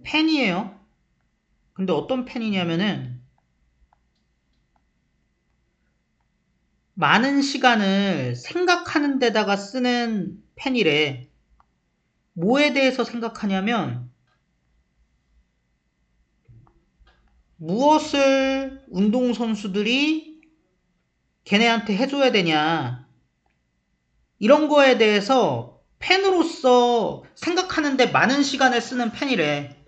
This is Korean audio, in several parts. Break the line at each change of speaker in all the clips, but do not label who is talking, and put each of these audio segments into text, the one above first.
펜이에요. 근데 어떤 펜이냐면은 많은 시간을 생각하는 데다가 쓰는 펜이래. 뭐에 대해서 생각하냐면 무엇을 운동선수들이 걔네한테 해줘야 되냐, 이런 거에 대해서 펜으로서 생각하는데 많은 시간을 쓰는 펜이래.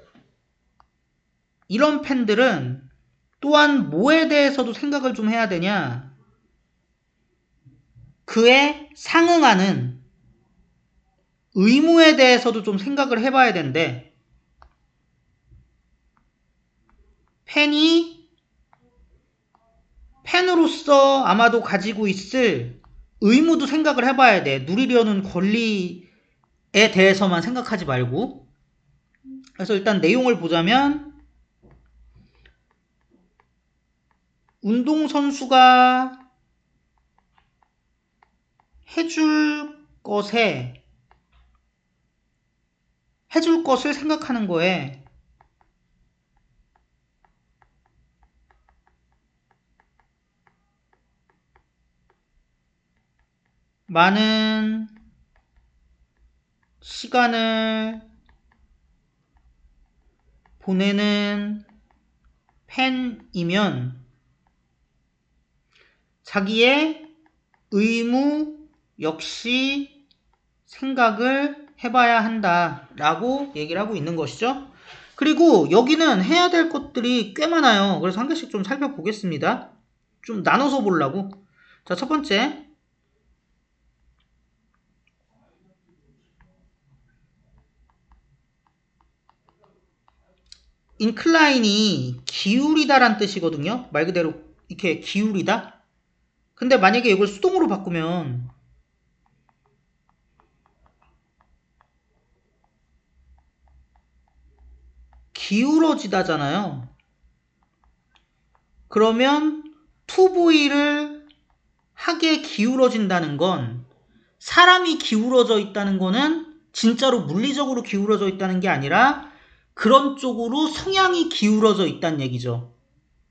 이런 펜들은 또한 뭐에 대해서도 생각을 좀 해야 되냐, 그에 상응하는 의무에 대해서도 좀 생각을 해봐야 된대. 펜이 펜으로서 아마도 가지고 있을 의무도 생각을 해봐야 돼. 누리려는 권리에 대해서만 생각하지 말고. 그래서 일단 내용을 보자면, 운동선수가 해줄 것을 생각하는 거에 많은 시간을 보내는 팬이면 자기의 의무 역시 생각을 해봐야 한다라고 얘기를 하고 있는 것이죠. 그리고 여기는 해야 될 것들이 꽤 많아요. 그래서 한 개씩 좀 살펴보겠습니다. 좀 나눠서 보려고. 자, 첫 번째, 인클라인이 기울이다란 뜻이거든요. 말 그대로 이렇게 기울이다. 근데 만약에 이걸 수동으로 바꾸면 기울어지다잖아요. 그러면 투보이를 하게 기울어진다는 건, 사람이 기울어져 있다는 거는 진짜로 물리적으로 기울어져 있다는 게 아니라 그런 쪽으로 성향이 기울어져 있다는 얘기죠.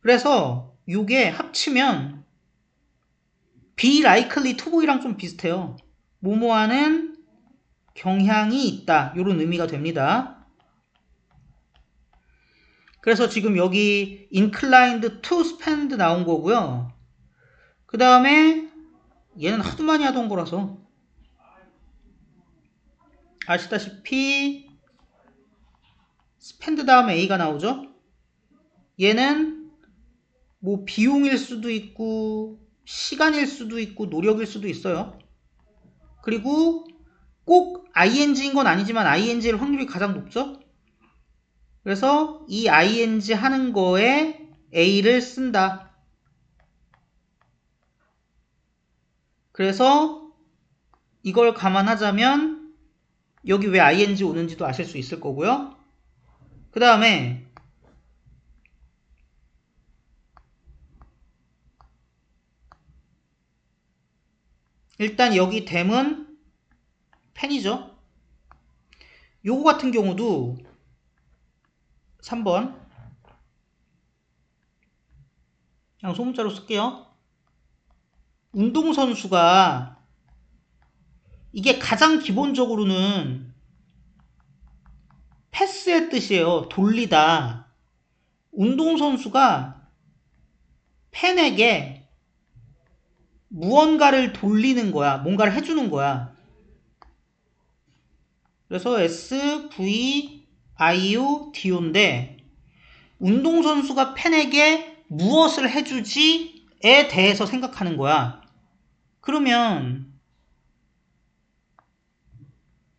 그래서 요게 합치면 be likely to bo이랑 좀 비슷해요. 뭐뭐하는 경향이 있다, 요런 의미가 됩니다. 그래서 지금 여기 inclined to spend 나온 거고요. 그 다음에 얘는 하도 많이 하던 거라서 아시다시피 spend 다음에 a가 나오죠. 얘는 뭐 비용일 수도 있고 시간일 수도 있고 노력일 수도 있어요. 그리고 꼭 ing인 건 아니지만 ing일 확률이 가장 높죠. 그래서 이 ing 하는 거에 a를 쓴다. 그래서 이걸 감안하자면 여기 왜 ing 오는지도 아실 수 있을 거고요. 그 다음에 일단 여기 댐은 펜이죠. 요거 같은 경우도 3번 그냥 소문자로 쓸게요. 운동선수가, 이게 가장 기본적으로는 패스의 뜻이에요. 돌리다. 운동선수가 팬에게 무언가를 돌리는 거야. 뭔가를 해주는 거야. 그래서 SVIODO인데, 운동선수가 팬에게 무엇을 해주지에 대해서 생각하는 거야. 그러면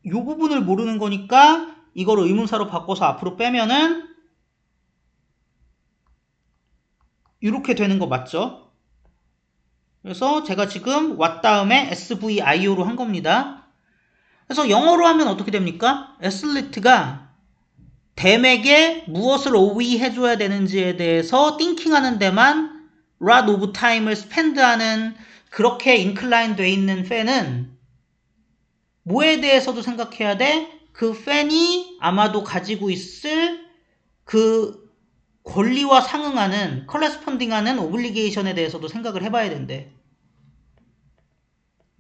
이 부분을 모르는 거니까 이걸 의문사로 바꿔서 앞으로 빼면은 이렇게 되는 거 맞죠? 그래서 제가 지금 what 다음에 SVIO로 한 겁니다. 그래서 영어로 하면 어떻게 됩니까? 애슬리트가 댐에게 무엇을 어휘해줘야 되는지에 대해서 띵킹하는 데만 lot of time을 스펜드하는, 그렇게 인클라인 돼 있는 팬은 뭐에 대해서도 생각해야 돼? 그 팬이 아마도 가지고 있을 그 권리와 상응하는 corresponding하는 obligation에 대해서도 생각을 해봐야 된대.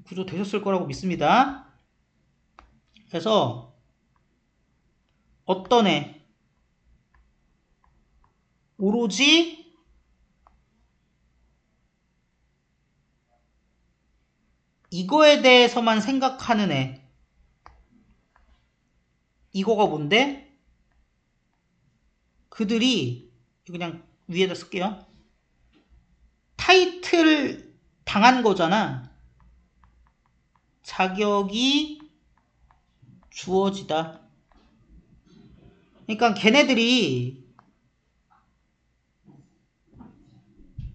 구조 되셨을 거라고 믿습니다. 그래서 어떤 애 오로지 이거에 대해서만 생각하는 애 이거가 뭔데? 그들이 그냥 위에다 쓸게요. 타이틀 당한 거잖아. 자격이 주어지다. 그러니까 걔네들이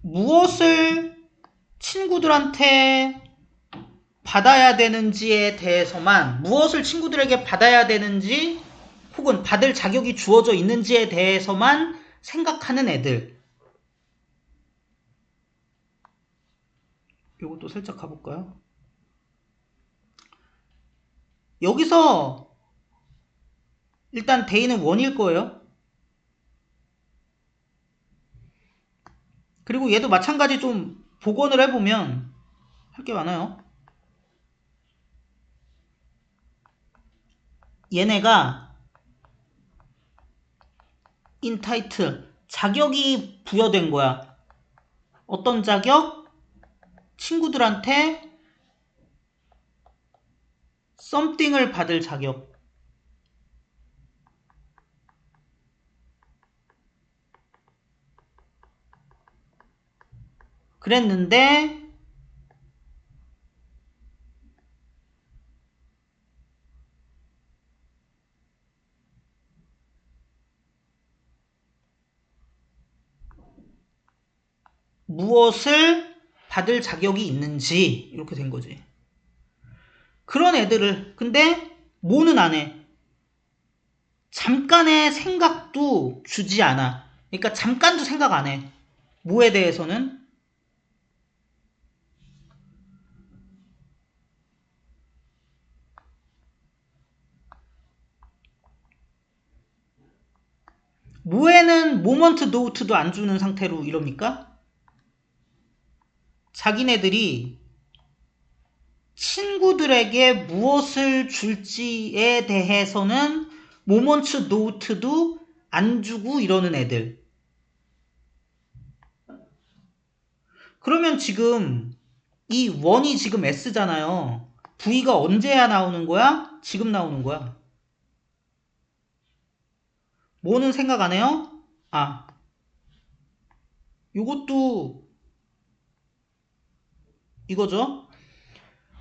무엇을 친구들한테 받아야 되는지에 대해서만, 무엇을 친구들에게 받아야 되는지 혹은 받을 자격이 주어져 있는지에 대해서만 생각하는 애들. 요것도 살짝 가볼까요? 여기서 일단 데이는 1일 거예요. 그리고 얘도 마찬가지 좀 복원을 해보면 할 게 많아요. 얘네가 entitle, 자격이 부여된 거야. 어떤 자격? 친구들한테 something을 받을 자격. 그랬는데 무엇을 받을 자격이 있는지 이렇게 된 거지. 그런 애들을 근데 뭐는 안 해. 잠깐의 생각도 주지 않아. 그러니까 잠깐도 생각 안 해. 뭐에 대해서는? 뭐에는 모먼트 노트도 안 주는 상태로 이럽니까? 자기네들이 친구들에게 무엇을 줄지에 대해서는 모먼트 노트도 안 주고 이러는 애들. 그러면 지금 이 원이 지금 S잖아요. V가 언제야 나오는 거야? 지금 나오는 거야. 뭐는 생각 안 해요? 아, 요것도 이거죠.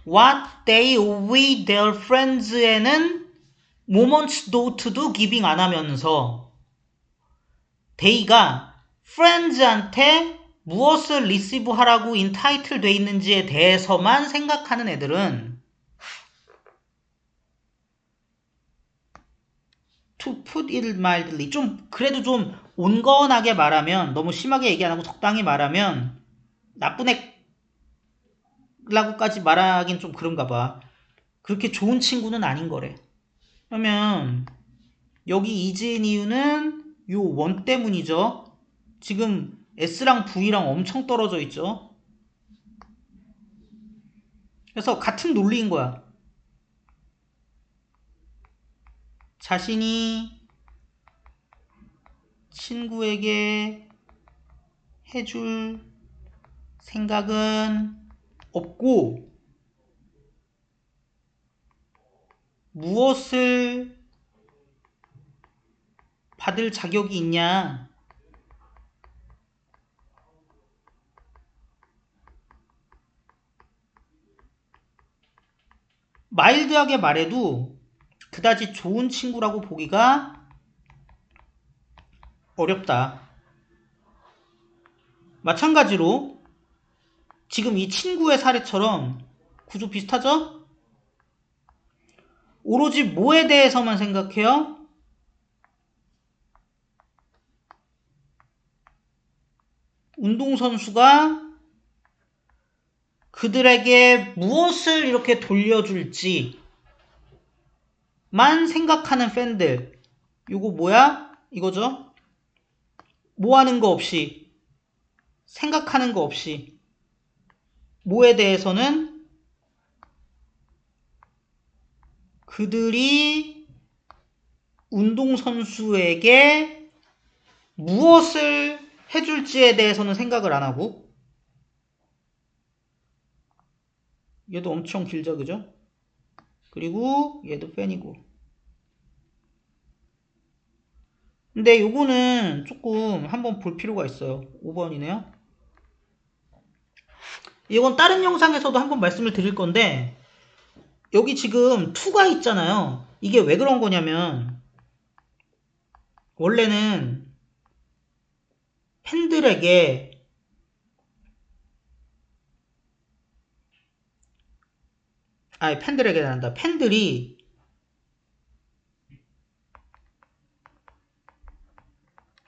What they with their friends에는 moments note도 giving 안 하면서 they가 friends한테 무엇을 receive 하라고 entitled 돼 있는지에 대해서만 생각하는 애들은 to put it mildly 좀 그래도 좀 온건하게 말하면 너무 심하게 얘기 안 하고 적당히 말하면 나쁜 애라고까지 말하긴 좀 그런가 봐. 그렇게 좋은 친구는 아닌 거래. 그러면 여기 이지인 이유는 요 원 때문이죠. 지금 S랑 V랑 엄청 떨어져 있죠. 그래서 같은 논리인 거야. 자신이 친구에게 해줄 생각은 없고 무엇을 받을 자격이 있냐? 마일드하게 말해도 그다지 좋은 친구라고 보기가 어렵다. 마찬가지로 지금 이 친구의 사례처럼 구조 비슷하죠? 오로지 뭐에 대해서만 생각해요? 운동선수가 그들에게 무엇을 이렇게 돌려줄지만 생각하는 팬들. 요거 뭐야? 이거죠? 뭐 하는 거 없이, 생각하는 거 없이, 뭐에 대해서는 그들이 운동선수에게 무엇을 해줄지에 대해서는 생각을 안 하고, 얘도 엄청 길죠, 그죠? 그리고 얘도 팬이고. 근데 요거는 조금 한번 볼 필요가 있어요. 5번이네요. 이건 다른 영상에서도 한번 말씀을 드릴 건데, 여기 지금 2가 있잖아요. 이게 왜 그런 거냐면, 원래는 팬들에게 팬들에게 난다. 팬들이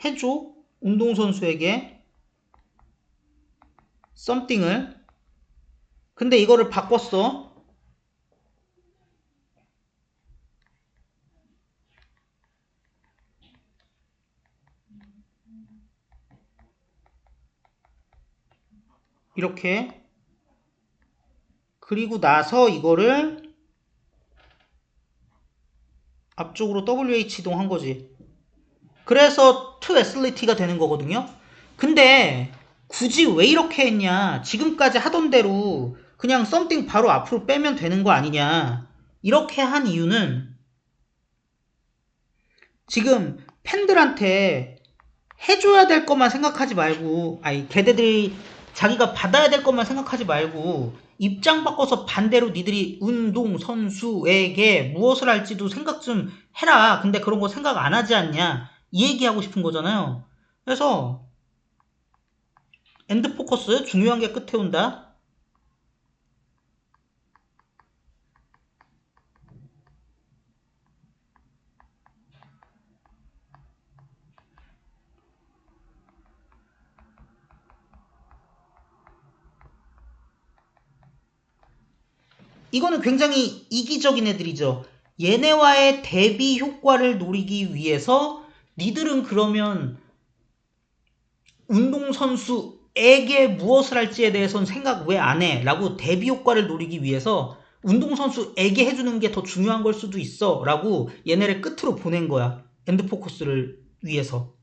해줘. 운동선수에게 something을. 근데 이거를 바꿨어. 이렇게. 그리고 나서 이거를 앞쪽으로 WH 이동한 거지. 그래서 to athlete가 되는 거거든요. 근데 굳이 왜 이렇게 했냐. 지금까지 하던 대로 그냥 something 바로 앞으로 빼면 되는 거 아니냐. 이렇게 한 이유는 지금 팬들한테 해줘야 될 것만 생각하지 말고, 걔네들이 자기가 받아야 될 것만 생각하지 말고, 입장 바꿔서 반대로 니들이 운동선수에게 무엇을 할지도 생각 좀 해라. 근데 그런 거 생각 안 하지 않냐. 이 얘기하고 싶은 거잖아요. 그래서, 엔드 포커스, 중요한 게 끝에 온다. 이거는 굉장히 이기적인 애들이죠. 얘네와의 대비 효과를 노리기 위해서 니들은 그러면 운동선수에게 무엇을 할지에 대해서는 생각 왜 안 해? 라고 대비 효과를 노리기 위해서 운동선수에게 해주는 게 더 중요한 걸 수도 있어. 라고 얘네를 끝으로 보낸 거야. 엔드포커스를 위해서.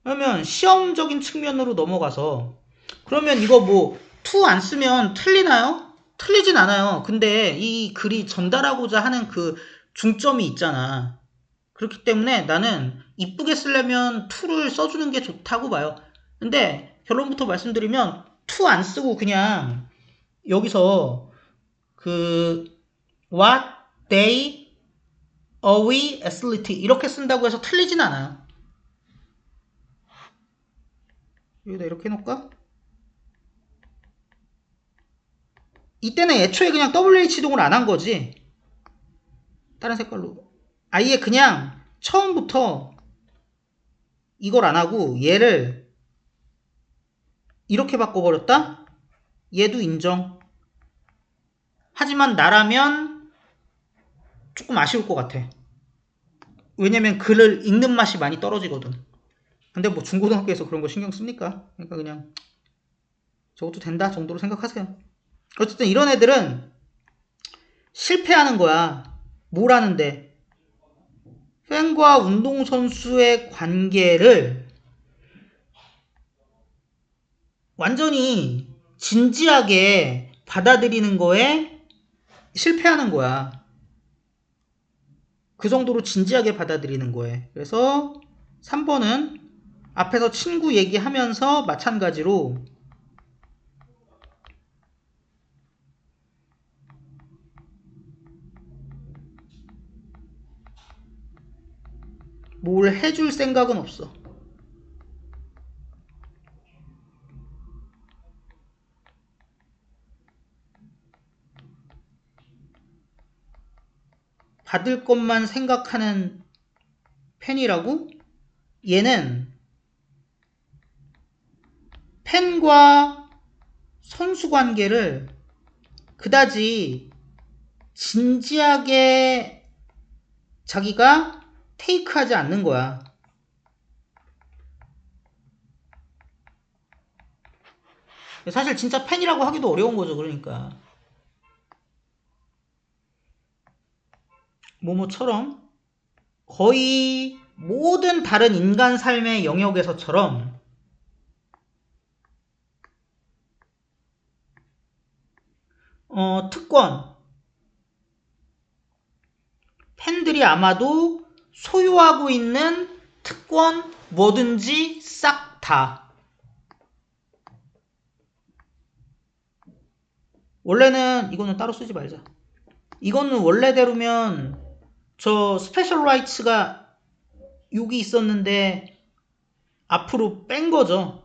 그러면 시험적인 측면으로 넘어가서 그러면 이거 뭐 to 안 쓰면 틀리나요? 틀리진 않아요. 근데 이 글이 전달하고자 하는 그 중점이 있잖아. 그렇기 때문에 나는 이쁘게 쓰려면 to를 써주는 게 좋다고 봐요. 근데 결론부터 말씀드리면 to 안 쓰고 그냥 여기서 그 what they away athlete 이렇게 쓴다고 해서 틀리진 않아요. 여기다 이렇게 해놓을까? 이때는 애초에 그냥 WH 동을 안 한 거지. 다른 색깔로. 아예 그냥 처음부터 이걸 안 하고 얘를 이렇게 바꿔버렸다? 얘도 인정. 하지만 나라면 조금 아쉬울 것 같아. 왜냐면 글을 읽는 맛이 많이 떨어지거든. 근데 뭐 중고등학교에서 그런 거 신경 씁니까? 그러니까 그냥 저것도 된다 정도로 생각하세요. 어쨌든 이런 애들은 실패하는 거야. 뭘 하는데? 팬과 운동선수의 관계를 완전히 진지하게 받아들이는 거에 실패하는 거야. 그 정도로 진지하게 받아들이는 거에. 그래서 3번은 앞에서 친구 얘기하면서 마찬가지로 뭘 해줄 생각은 없어. 받을 것만 생각하는 팬이라고? 얘는 팬과 선수 관계를 그다지 진지하게 자기가 테이크하지 않는 거야. 사실 진짜 팬이라고 하기도 어려운 거죠. 그러니까 뭐뭐처럼 거의 모든 다른 인간 삶의 영역에서처럼 특권, 팬들이 아마도 소유하고 있는 특권 뭐든지 싹 다. 원래는 이거는 따로 쓰지 말자. 이거는 원래대로면 저 스페셜 라이츠가 여기 있었는데 앞으로 뺀 거죠.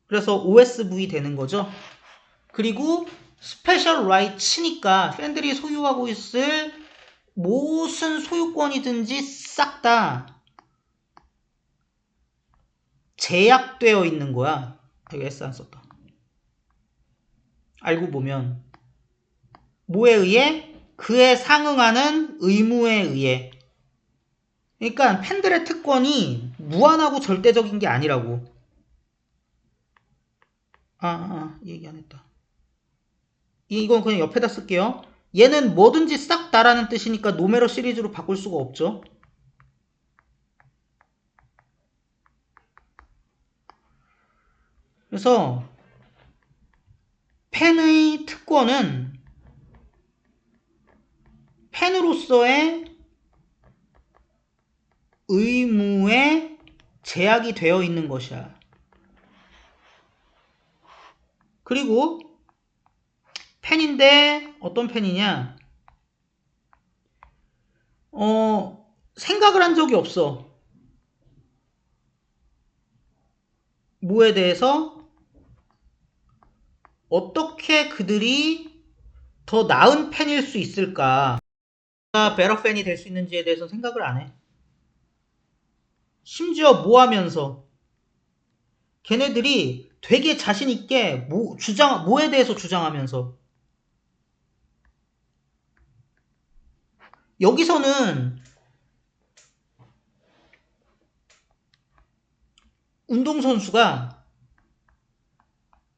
그래서 OSV 되는 거죠. 그리고 스페셜 라이츠니까 팬들이 소유하고 있을 무슨 소유권이든지 싹 다 제약되어 있는 거야. 여기 S 안 썼다. 알고 보면 뭐에 의해? 그에 상응하는 의무에 의해. 그러니까 팬들의 특권이 무한하고 절대적인 게 아니라고. 얘기 안 했다. 이건 그냥 옆에다 쓸게요. 얘는 뭐든지 싹 다라는 뜻이니까 노메로 시리즈로 바꿀 수가 없죠. 그래서 팬의 특권은 팬으로서의 의무에 제약이 되어 있는 것이야. 그리고 팬인데 어떤 팬이냐? 생각을 한 적이 없어. 뭐에 대해서 어떻게 그들이 더 나은 팬일 수 있을까? 베러 팬이 될 수 있는지에 대해서 생각을 안 해. 심지어 뭐 하면서 걔네들이 되게 자신있게 뭐에 대해서 주장하면서 여기서는 운동선수가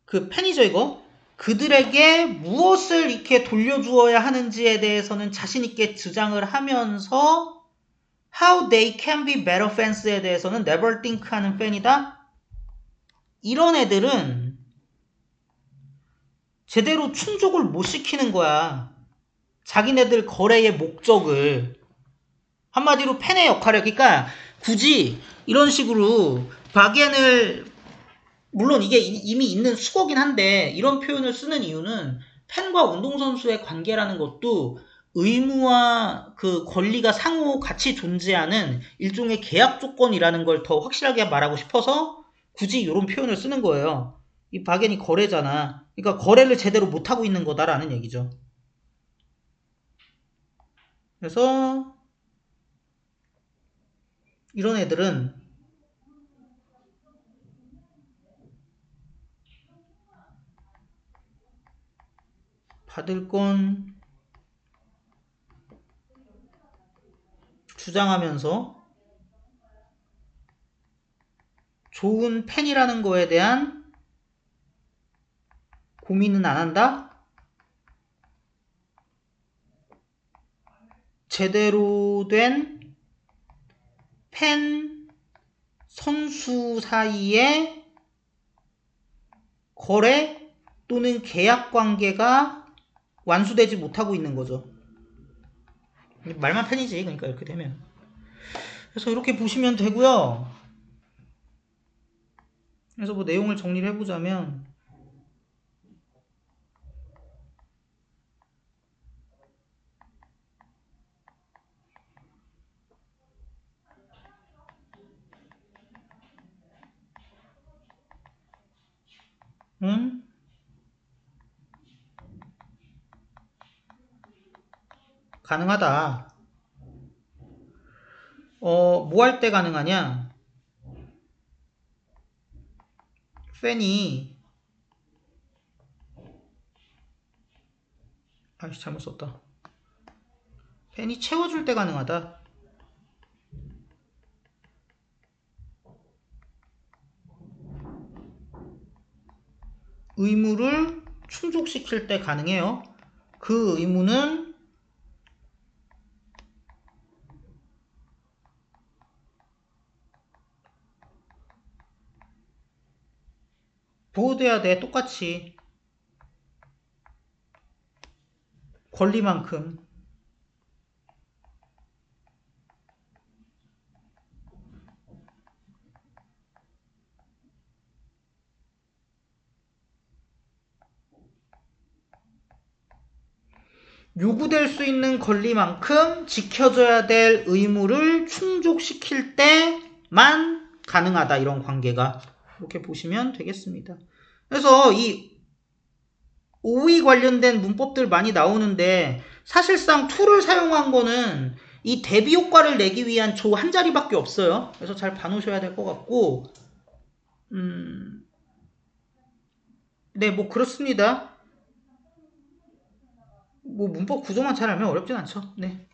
그 팬이죠 이거 그들에게 무엇을 이렇게 돌려주어야 하는지에 대해서는 자신있게 주장을 하면서 How they can be better fans에 대해서는 never think 하는 팬이다? 이런 애들은 제대로 충족을 못 시키는 거야. 자기네들 거래의 목적을. 한마디로 팬의 역할을. 그러니까 굳이 이런 식으로 박앤을 물론 이게 이미 있는 수거긴 한데 이런 표현을 쓰는 이유는 팬과 운동선수의 관계라는 것도 의무와 그 권리가 상호 같이 존재하는 일종의 계약 조건이라는 걸 더 확실하게 말하고 싶어서 굳이 이런 표현을 쓰는 거예요. 이 박앤이 거래잖아. 그러니까 거래를 제대로 못하고 있는 거다라는 얘기죠. 그래서 이런 애들은 받을 건 주장하면서 좋은 팬이라는 거에 대한 고민은 안 한다? 제대로 된 팬, 선수 사이의 거래 또는 계약 관계가 완수되지 못하고 있는 거죠. 말만 팬이지, 그러니까 이렇게 되면. 그래서 이렇게 보시면 되고요. 그래서 뭐 내용을 정리를 해보자면 가능하다. 뭐 할 때 가능하냐? 팬이 아이씨 잘못 썼다. 팬이 채워줄 때 가능하다. 의무를 충족시킬 때 가능해요. 그 의무는 보호돼야 돼. 똑같이. 권리만큼. 요구될 수 있는 권리만큼 지켜줘야 될 의무를 충족시킬 때만 가능하다. 이런 관계가. 이렇게 보시면 되겠습니다. 그래서 이 오의 관련된 문법들 많이 나오는데 사실상 to를 사용한 거는 이 대비 효과를 내기 위한 조 한 자리밖에 없어요. 그래서 잘 봐놓으셔야 될 것 같고 네, 뭐 그렇습니다. 뭐 문법 구조만 잘 알면 어렵진 않죠. 네.